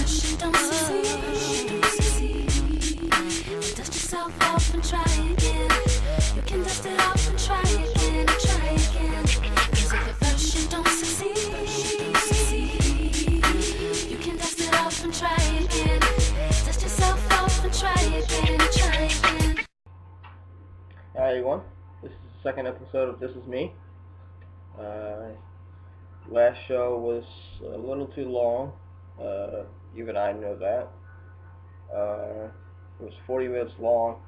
version don't succeed, dust yourself off and try again. You can dust it off and try again, try again. 'Cause if your version don't succeed, you can dust it off and try again. Dust yourself off and try again, try again. Hi everyone, this is the second episode of This Is Me. Last show was a little too long, even I know that. It was 40 minutes long,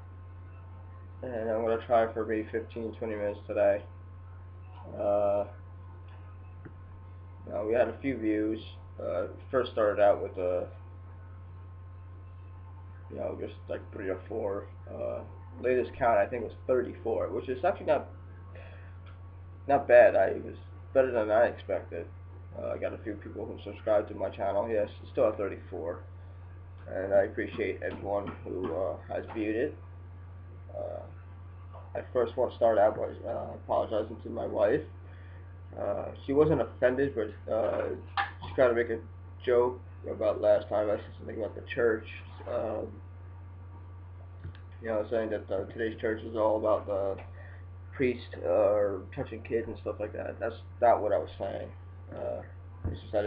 and I'm going to try for maybe 15-20 minutes today. We had a few views. First started out with just like 3 or 4. Latest count I think was 34, which is actually not bad. It was better than I expected. I got a few people who subscribed to my channel. Yes, it's still at 34, and I appreciate everyone who has viewed it. I first want to start out by apologizing to my wife. She wasn't offended, but she tried to make a joke about last time I said something about the church. Saying that today's church is all about the priest touching kids and stuff like that. That's not what I was saying. It's just that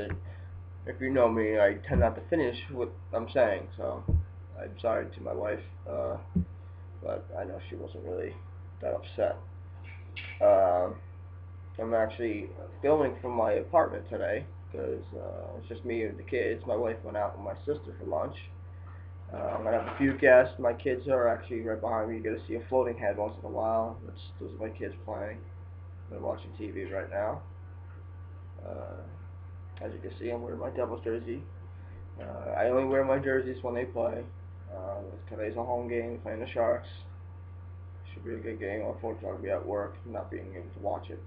if you know me, I tend not to finish what I'm saying, so I'm sorry to my wife, but I know she wasn't really that upset. I'm actually filming from my apartment today, because it's just me and the kids. My wife went out with my sister for lunch. I have a few guests. My kids are actually right behind me. You get to see a floating head once in a while. Those are my kids playing. They're watching TV right now. As you can see, I'm wearing my Devils jersey. I only wear my jerseys when they play. Today's a home game, playing the Sharks. Should be a good game. Unfortunately, I'll be at work, not being able to watch it.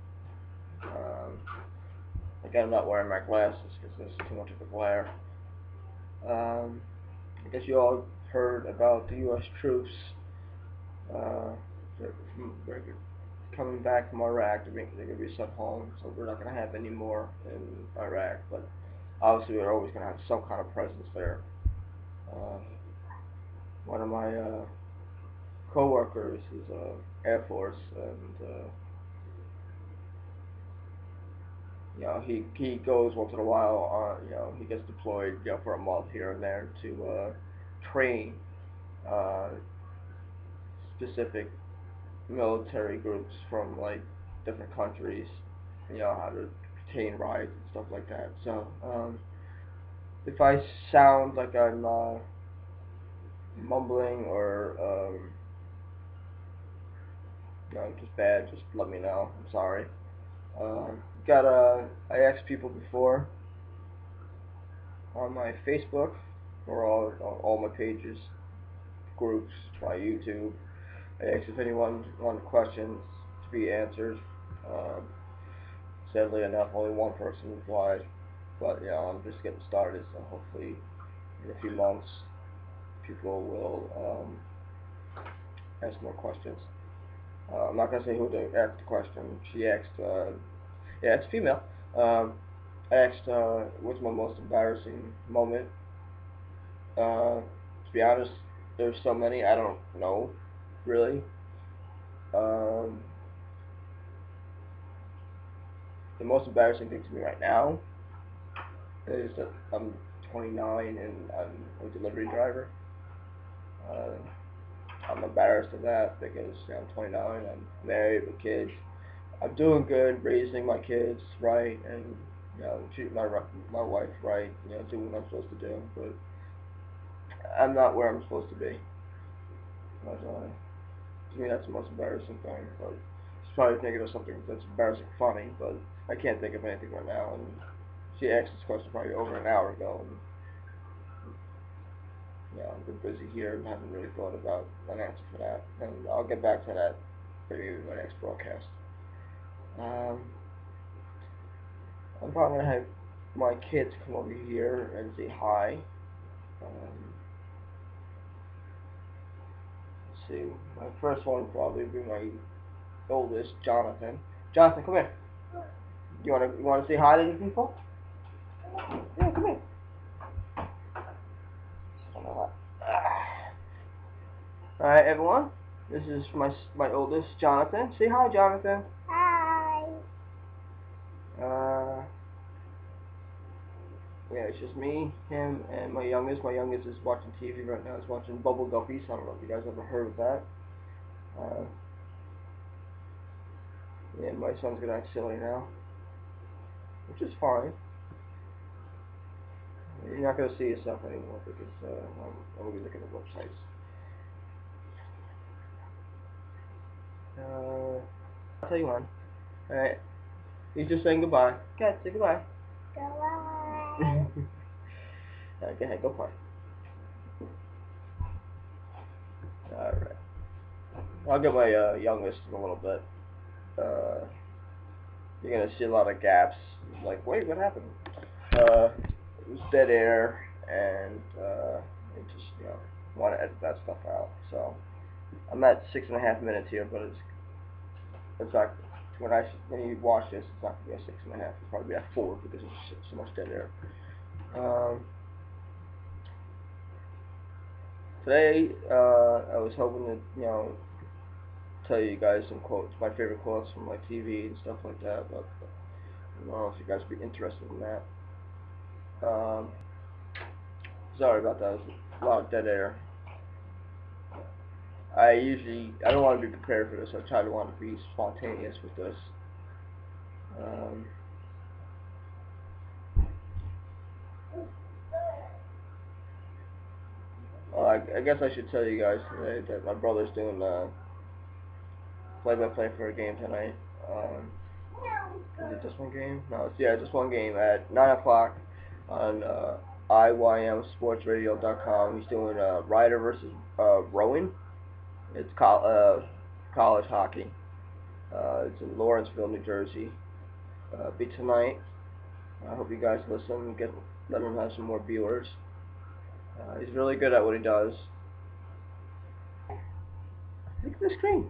Again, I'm not wearing my glasses because there's too much of a glare. I guess you all heard about the U.S. troops coming back from Iraq. They're going to be sent home, so we're not going to have any more in Iraq, but obviously we're always going to have some kind of presence there. One of my co-workers is Air Force, and he goes once in a while. He gets deployed for a month here and there to train specific military groups from like different countries, how to contain riots and stuff like that. So if I sound like I'm mumbling or just bad, just let me know. I'm sorry. I asked people before on my Facebook or all my pages, groups, my YouTube. I asked if anyone wanted questions to be answered. Sadly enough, only one person replied, but I'm just getting started, so hopefully in a few months people will ask more questions. I'm not going to say who asked the question. She asked, it's female. I asked, what's my most embarrassing moment? To be honest, there's so many, I don't know, really. The most embarrassing thing to me right now is that I'm 29 and I'm a delivery driver. I'm embarrassed of that because I'm 29, I'm married with kids. I'm doing good, raising my kids right, and treating my wife right, doing what I'm supposed to do. But I'm not where I'm supposed to be. But, to me, that's the most embarrassing thing. But she's probably thinking of something that's embarrassing, funny, but I can't think of anything right now. And she asked this question probably over an hour ago. And, I've been busy here and haven't really thought about an answer for that. And I'll get back to that maybe in my next broadcast. I'm probably going to have my kids come over here and say hi. Let's see. My first one will probably be my oldest, Jonathan. Jonathan, come here. You want to say hi to the people? Yeah, come here. everyone. This is my oldest, Jonathan. Say hi, Jonathan. Hi. Yeah, it's just me, him, and my youngest. My youngest is watching TV right now. He's watching Bubble Guppies. I don't know if you guys ever heard of that. Yeah, my son's gonna act silly now, which is fine. You're not gonna see yourself anymore because I'm gonna be looking at websites. I'll tell you one. Alright. He's just saying goodbye. Go ahead, say goodbye. Goodbye. Alright, go ahead, go play. Alright. I'll get my youngest in a little bit. You're gonna see a lot of gaps. Like, wait, what happened? It was dead air, and I just, want to edit that stuff out. So I'm at 6.5 minutes here, but it's in fact when you watch this, it's not gonna be at 6.5. It's probably at 4 because there's so much dead air. Today I was hoping to tell you guys some quotes, my favorite quotes from like TV and stuff like that, but I don't know if you guys would be interested in that. Sorry about that. There's a lot of dead air. I don't want to be prepared for this. I try to want to be spontaneous with this. I guess I should tell you guys today that my brother's doing play-by-play for a game tonight. Is it just one game? No, it's just one game at 9 o'clock on IYMSportsRadio.com. He's doing Ryder versus Rowan. It's college hockey. It's in Lawrenceville, New Jersey. Be tonight. I hope you guys listen. Let him have some more viewers. He's really good at what he does. Look at the screen.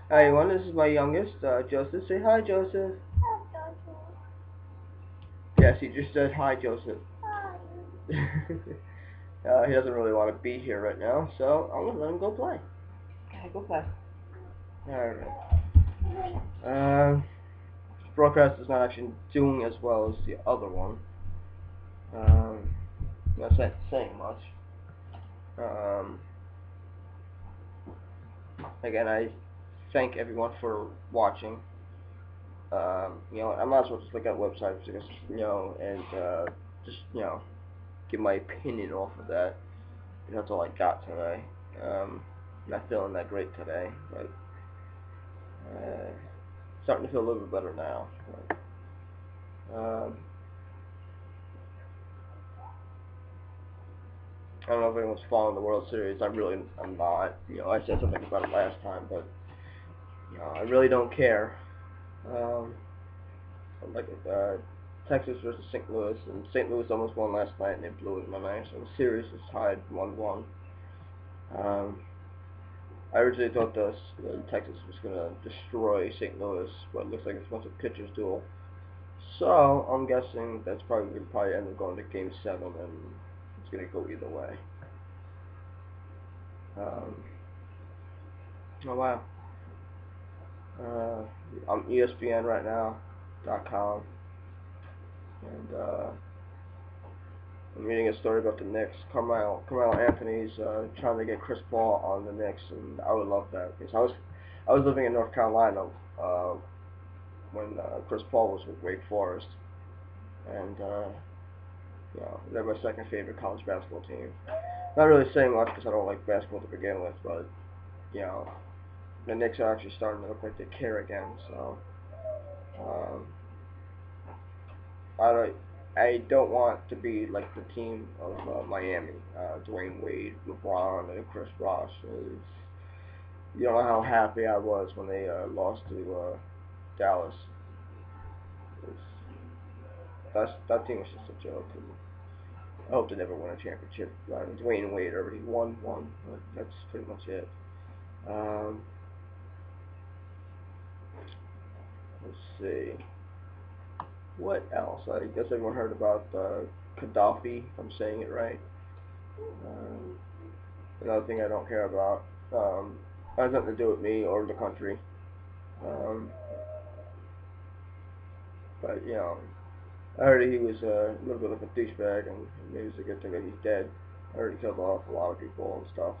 Hi everyone, this is my youngest, Joseph. Say hi, Joseph. Yes, he just said hi, Joseph. Hi. He doesn't really want to be here right now, so I'm going to let him go play. Okay, go play. Alright. Broadcast is not actually doing as well as the other one. Not saying much. Again, I thank everyone for watching. I might as well just look at websites, and just give my opinion off of that. That's all I got today. Not feeling that great today, but starting to feel a little bit better now. But, I don't know if anyone's following the World Series. I'm not. I said something about it last time, but I really don't care. Texas versus St. Louis, and St. Louis almost won last night, and they blew it in the ninth, so the series is tied 1-1. I originally thought Texas was going to destroy St. Louis, but it looks like it's much of a pitcher's duel. So I'm guessing that's probably going to end up going to Game 7, and it's going to go either way. Oh wow. I'm ESPN right now.com, and I'm reading a story about the Knicks. Carmelo Anthony's trying to get Chris Paul on the Knicks, and I would love that because I was living in North Carolina when Chris Paul was with Wake Forest, and they're my second favorite college basketball team. Not really saying much because I don't like basketball to begin with, but the Knicks are actually starting to look like they care again. So I don't want to be like the team of Miami, Dwayne Wade, LeBron, and Chris Bosh. You don't know how happy I was when they lost to Dallas. That team was just a joke. And I hope they never win a championship. Dwayne Wade already won one, but that's pretty much it. Let's see. What else? I guess everyone heard about Gaddafi, if I'm saying it right. Another thing I don't care about. has nothing to do with me or the country. But I heard he was a little bit of a douchebag, and maybe it's a good thing that he's dead. I heard he killed off a lot of people and stuff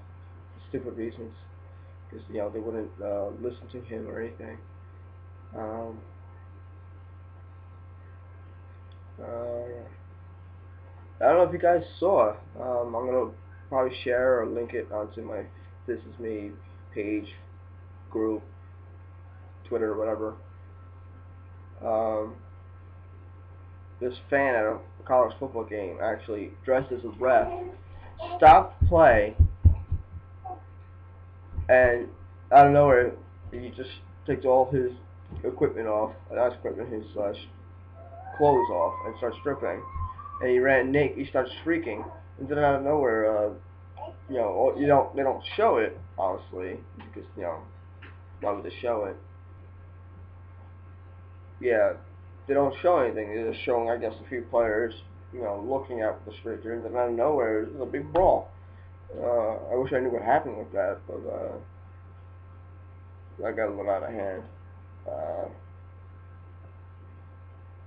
for stupid reasons, because they wouldn't listen to him or anything. I don't know if you guys saw. I'm gonna probably share or link it onto my This Is Me page, group, Twitter, whatever. This fan at a college football game actually dressed as a ref stopped play, and out of nowhere he just takes all his equipment off, not equipment, his clothes off, and starts stripping. And he ran naked. He starts shrieking, and then out of nowhere, they don't show it, obviously, because why would they show it? Yeah, they don't show anything. They're just showing, I guess, a few players, looking at the streaker, and then out of nowhere, there's a big brawl. I wish I knew what happened with that, but that got a little out of hand.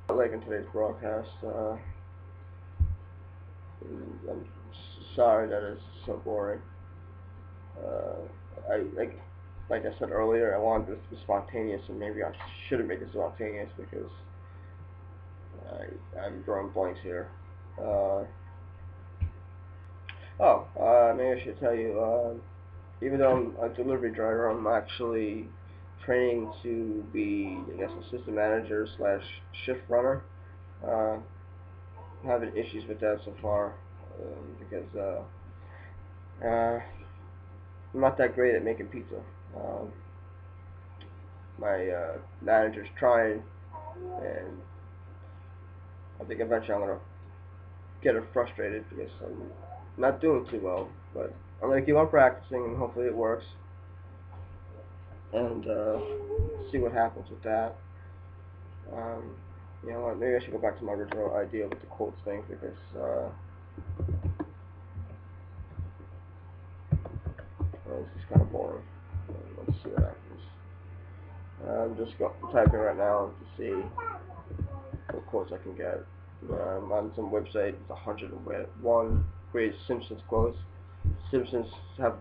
Like in today's broadcast, I'm sorry that it's so boring. Like I said earlier, I wanted this to be spontaneous, and maybe I shouldn't make it spontaneous because I'm drawing blanks here. Maybe I should tell you, even though I'm a delivery driver, I'm actually training to be, I guess, assistant manager / shift runner. I'm having issues with that so far because I'm not that great at making pizza. My manager's trying, and I think eventually I'm gonna get her frustrated because I'm not doing too well. But I'm gonna keep on practicing, and hopefully it works. And see what happens with that. You know what? Maybe I should go back to my original idea with the quotes thing because this is kind of boring. Let's see what happens. I'm just typing right now to see what quotes I can get. On some website, it's 101 greatest Simpsons quotes. Simpsons have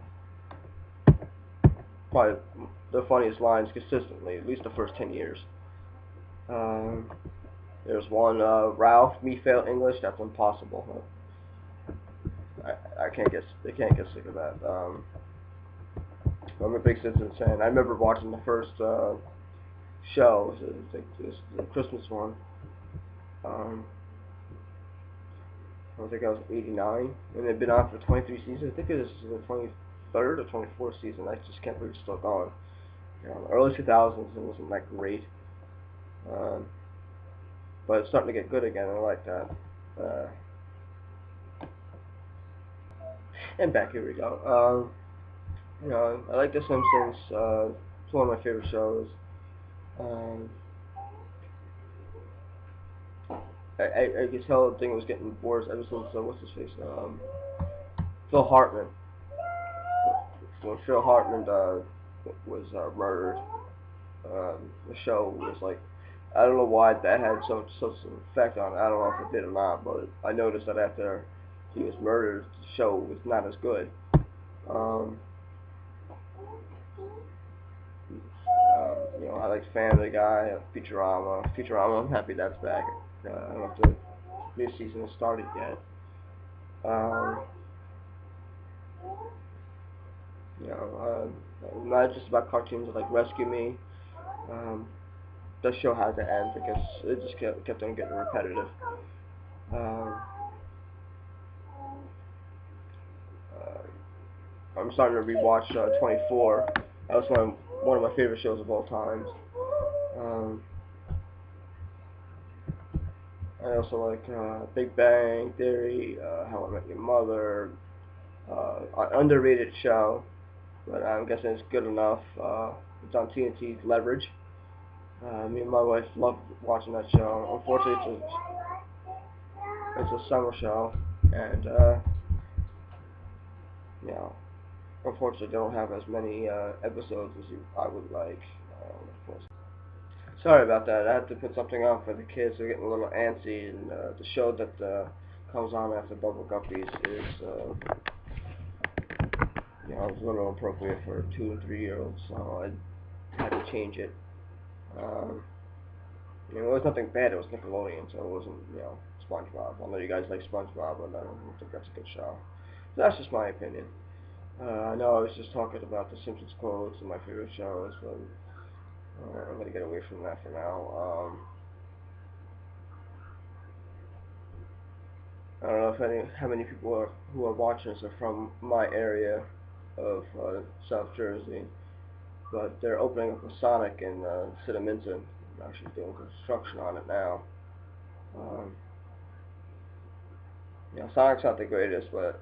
probably the funniest lines consistently, at least the first 10 years. There's one, Ralph, me fail English, that's impossible. I can't get sick of that. I'm a big Simpsons fan. I remember watching the first show, the Christmas one. I think I was 89, and they've been on for 23 seasons. I think it was the 23rd or 24th season. I just can't believe it's still going. Early 2000s, it wasn't that great. But it's starting to get good again. I like that. And back, here we go. I like The Simpsons. It's one of my favorite shows. I could tell the thing was getting worse ever since, what's his face? Phil Hartman. When Phil Hartman was murdered, the show was like, I don't know why that had such an effect on it. I don't know if it did or not, but I noticed that after he was murdered, the show was not as good. I like Family Guy, Futurama. I'm happy that's back. I don't know if the new season has started yet. Not just about cartoons like Rescue Me. That show had to end because it just kept on getting repetitive. I'm starting to rewatch 24. That was one of my favorite shows of all time. I also like Big Bang Theory, How I Met Your Mother, an underrated show, but I'm guessing it's good enough. It's on TNT's Leverage. Me and my wife love watching that show. Unfortunately, it's a summer show, and unfortunately, they don't have as many episodes as I would like. Of course. Sorry about that. I had to put something on for the kids. They're getting a little antsy, and the show that comes on after Bubble Guppies is, it's a little appropriate for 2 and 3-year-olds, so I had to change it. It was nothing bad. It was Nickelodeon, so it wasn't, SpongeBob. I know you guys like SpongeBob, but I don't think that's a good show. So that's just my opinion. I know I was just talking about the Simpsons quotes and my favorite shows, but I'm gonna get away from that for now. I don't know how many people who are watching this are from my area of South Jersey, but they're opening up a Sonic in Cinnaminson. I'm actually doing construction on it now. Sonic's not the greatest, but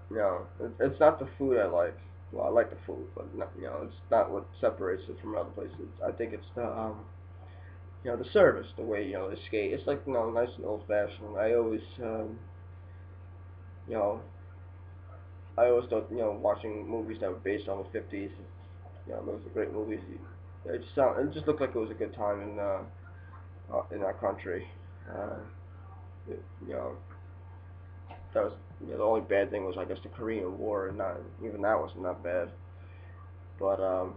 it's not the food I like. Well, I like the food, but not, it's not what separates it from other places. I think it's the service, the way they skate. It's like nice and old-fashioned. I always thought watching movies that were based on the 50s. Those are great movies. It just looked like it was a good time in our country. That was the only bad thing was I guess the Korean War, and not even that wasn't that bad. But I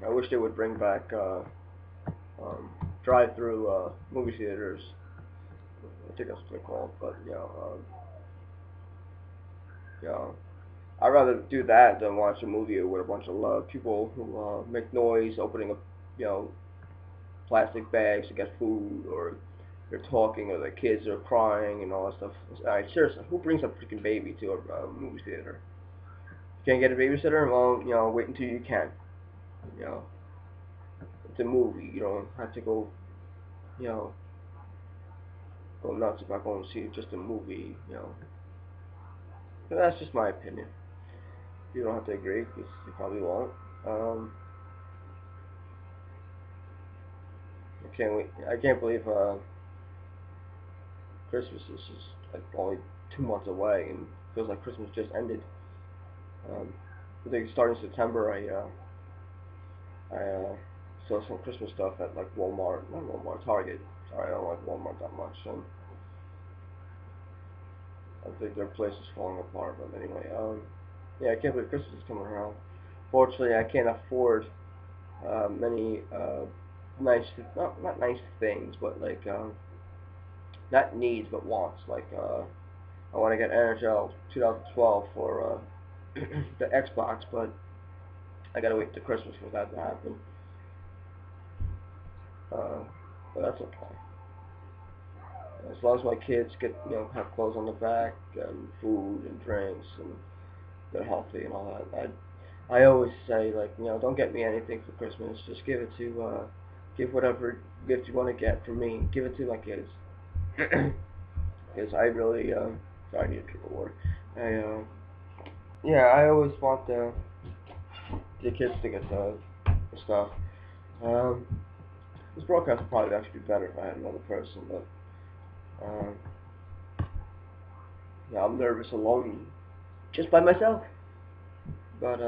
wish they would bring back drive-through movie theaters. I think that's what they're called. But I'd rather do that than watch a movie with a bunch of people who make noise, opening up plastic bags to get food, or they're talking, or the kids are crying and all that stuff. Alright, seriously, who brings a freaking baby to a movie theater? You can't get a babysitter? Well, wait until you can. It's a movie. You don't have to go, go nuts about going to see just a movie, But that's just my opinion. You don't have to agree, because you probably won't. I can't believe Christmas is just like only 2 months away, and it feels like Christmas just ended. I think starting September, I saw some Christmas stuff at like Walmart, not Walmart, Target. Sorry, I don't like Walmart that much. I think their place is falling apart. But anyway, I can't believe Christmas is coming around. Fortunately, I can't afford many not nice things, but like not needs but wants. Like I want to get NHL 2012 for the Xbox, but I gotta wait till Christmas for that to happen. But that's okay. As long as my kids get have clothes on the back and food and drinks and they're healthy and all that, I always say, like, don't get me anything for Christmas. Just give whatever gift you want to get from me. Give it to my kids. Because I really, sorry, I need a drink of water. I always want the kids to get the stuff. This broadcast would probably actually be better if I had another person, but I'm nervous alone, just by myself. But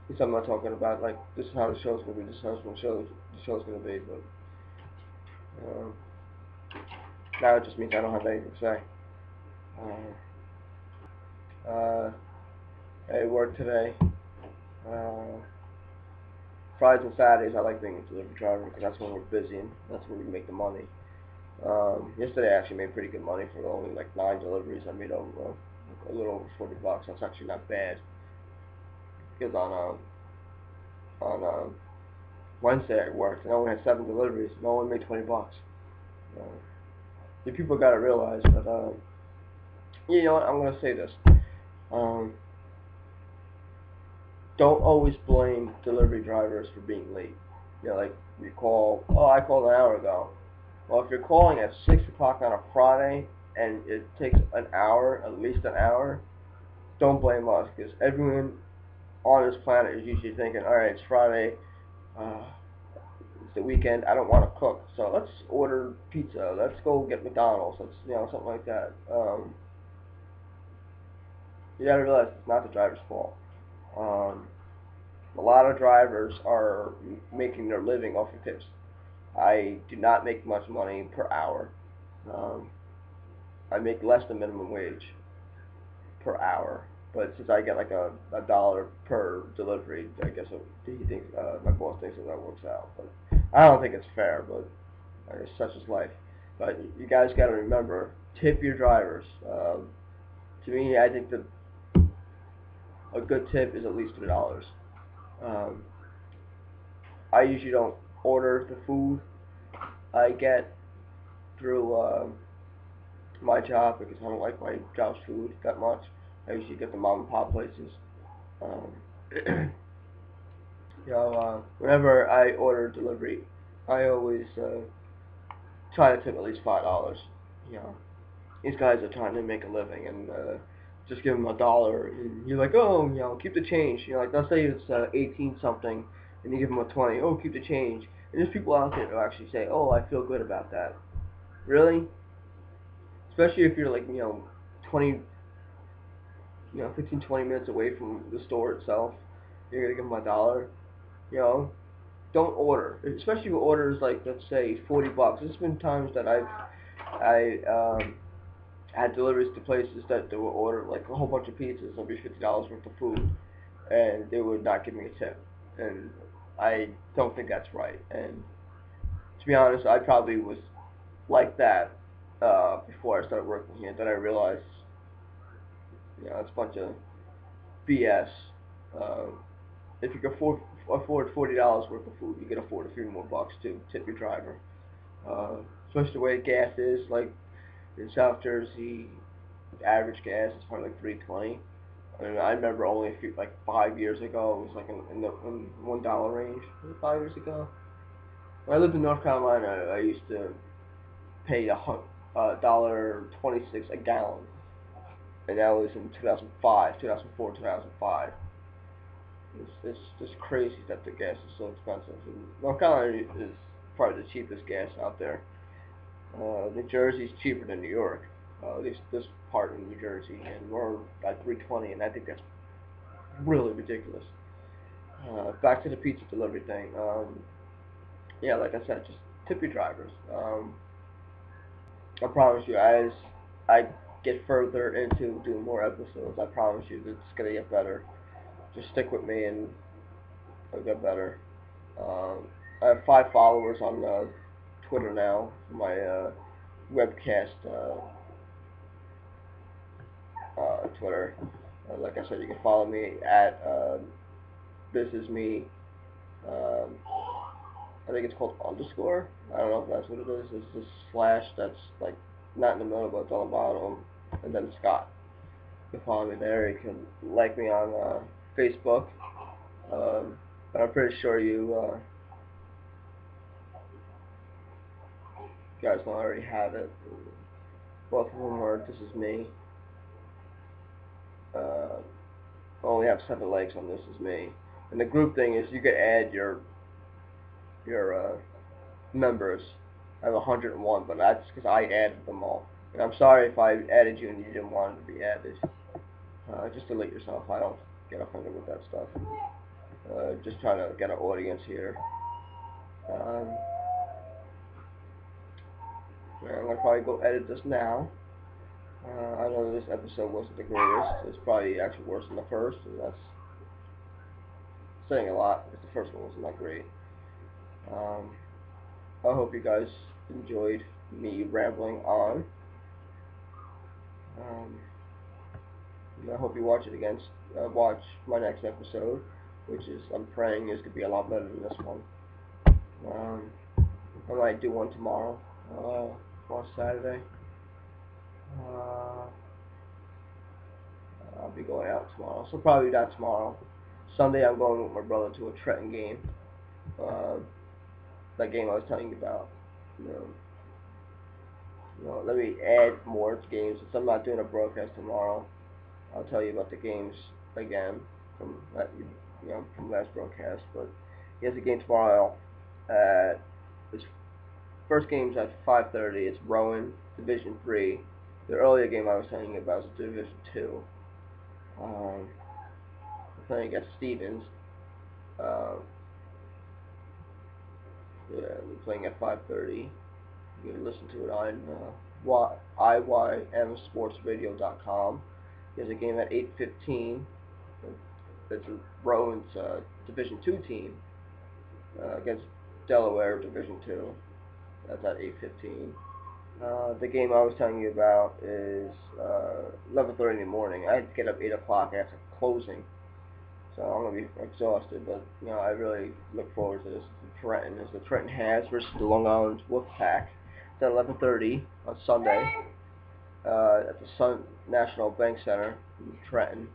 it's something I'm not talking about. Like, this is how the show's gonna be. This is how the show's gonna be. But now it just means I don't have anything to say. I worked today. Fridays and Saturdays I like being a delivery driver because that's when we're busy and that's when we make the money. Yesterday I actually made pretty good money for only like 9 deliveries. I made over a little over $40. That's actually not bad. Because on Wednesday I worked and I only had 7 deliveries and I only made $20. The people gotta realize that. You know what? I'm gonna say this. Don't always blame delivery drivers for being late. Like you call, I called an hour ago. Well, if you're calling at 6 o'clock on a Friday and it takes an hour, at least an hour, don't blame us, because everyone on this planet is usually thinking, alright, it's Friday, it's the weekend. I don't want to cook, so let's order pizza. Let's go get McDonald's. Let's something like that. You gotta realize it's not the driver's fault. Um, a lot of drivers are making their living off of tips. I do not make much money per hour. Um, I make less than minimum wage per hour. But since I get like a dollar per delivery, I guess he thinks my boss thinks that works out. But I don't think it's fair. But I guess such is life. But you guys got to remember, tip your drivers. To me, I think that a good tip is at least $3. Um, I usually don't order the food I get through my job because I don't like my job's food that much. I usually get the mom and pop places. Whenever I order delivery, I always try to tip at least $5. You know, these guys are trying to make a living, and just give them $1, and you're like, oh, keep the change. Like let's say it's 18 something, and you give them a 20. Oh, keep the change. And there's people out there who actually say, oh, I feel good about that. Really? Especially if you're like 20. 15, 20 minutes away from the store itself, you're gonna give them $1. Don't order. Especially if orders like, let's say, $40. There's been times that I had deliveries to places that they would order like a whole bunch of pizzas, it'll be $50 worth of food, and they would not give me a tip, and I don't think that's right. And to be honest, I probably was like that before I started working here. Then I realized. It's a bunch of BS. If you can afford $40 worth of food, you can afford a few more bucks to tip your driver. Especially the way gas is, like in South Jersey, average gas is probably like $3.20. I remember only 5 years ago, it was like in the $1 range. Was it 5 years ago? When I lived in North Carolina, I used to pay $1.26 a gallon. And that was in 2004, 2005. It's just crazy that the gas is so expensive. And North Carolina is probably the cheapest gas out there. New Jersey's cheaper than New York. At least this part of New Jersey, and we're at $3.20, and I think that's really ridiculous. Back to the pizza delivery thing. Like I said, just tip your drivers. I promise you, as I get further into doing more episodes, I promise you that it's gonna get better. Just stick with me and it'll get better. I have 5 followers on Twitter now for my webcast Twitter. Like I said, you can follow me at This Is Me. I think it's called _ I don't know if that's what it is. It's this slash that's like not in the middle, but it's on the bottom, and then Scott. You can follow me there. You can like me on Facebook. But I'm pretty sure you guys don't already have it. Both of them are This Is Me. I only have 7 likes on This Is Me. And the group thing is you can add your members. I have 101, but that's because I added them all. And I'm sorry if I added you and you didn't want to be added. Just delete yourself. I don't get offended with that stuff. Just trying to get an audience here. I'm going to probably go edit this now. I know this episode wasn't the greatest. It's probably actually worse than the first, and that's saying a lot because the first one wasn't that great. I hope you guys enjoyed me rambling on. I hope you watch it again. Watch my next episode, which is, I'm praying, is going to be a lot better than this one. I might do one tomorrow, on Saturday. I'll be going out tomorrow, so probably not tomorrow. Sunday I'm going with my brother to a Trenton game. That game I was telling you about. Let me add more games. Since I'm not doing a broadcast tomorrow, I'll tell you about the games again from that, from last broadcast. But he has a game tomorrow at first game's at 5:30. It's Rowan Division 3. The earlier game I was telling you about is Division 2. We're playing against Stevens. Yeah, we're playing at 5:30. You can listen to it on IYMSportsRadio.com. There's a game at 8:15. That's Rowan's Division 2 team against Delaware Division 2. That's at 8:15. The game I was telling you about is 11:30 in the morning. I had to get up 8 o'clock after closing, so I'm gonna be exhausted. But I really look forward to this. It's Trenton. It's the Trenton Has versus the Long Island Wolfpack. It's at 11:30 on Sunday at the Sun National Bank Center in Trenton.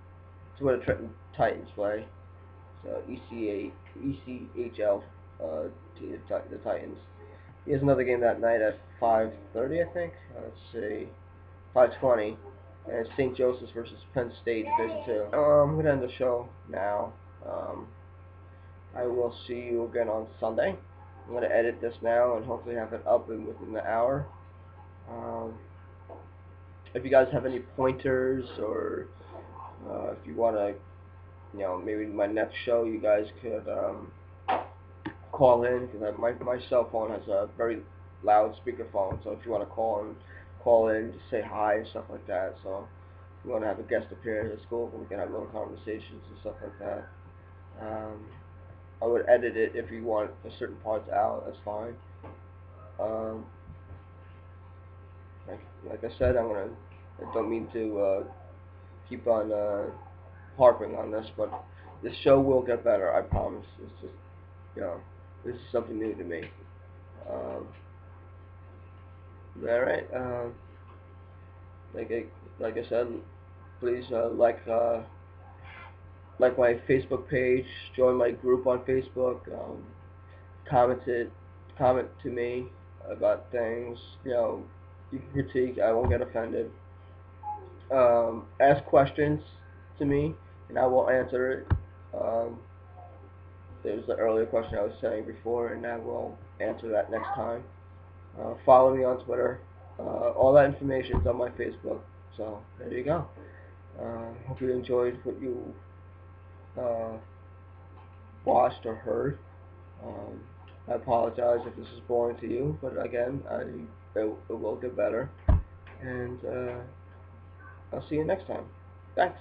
It's where the Trenton Titans play. So ECHL, the Titans. Here's another game that night at 5:30, I think. Let's see, 5:20, and it's St. Joseph's versus Penn State Division 2. I'm gonna end the show now. I will see you again on Sunday. I'm gonna edit this now and hopefully have it up within the hour. If you guys have any pointers, or if you want to, maybe my next show, you guys could call in, because my cell phone has a very loud speakerphone. So if you want to call in, just say hi and stuff like that. So if you want to have a guest appearance at school, we can have little conversations and stuff like that. I would edit it if you want certain parts out. That's fine. Like I said, I don't mean to keep on harping on this, but this show will get better. I promise. It's just, this is something new to me. All right. Like I said, please like my Facebook page, join my group on Facebook, comment to me about things. You can critique. I won't get offended. Ask questions to me, and I will answer it. There was the earlier question I was saying before, and I will answer that next time. Follow me on Twitter. All that information is on my Facebook. So there you go. Hope you enjoyed what you watched or heard. I apologize if this is boring to you, but again, it will get better. And I'll see you next time. Thanks.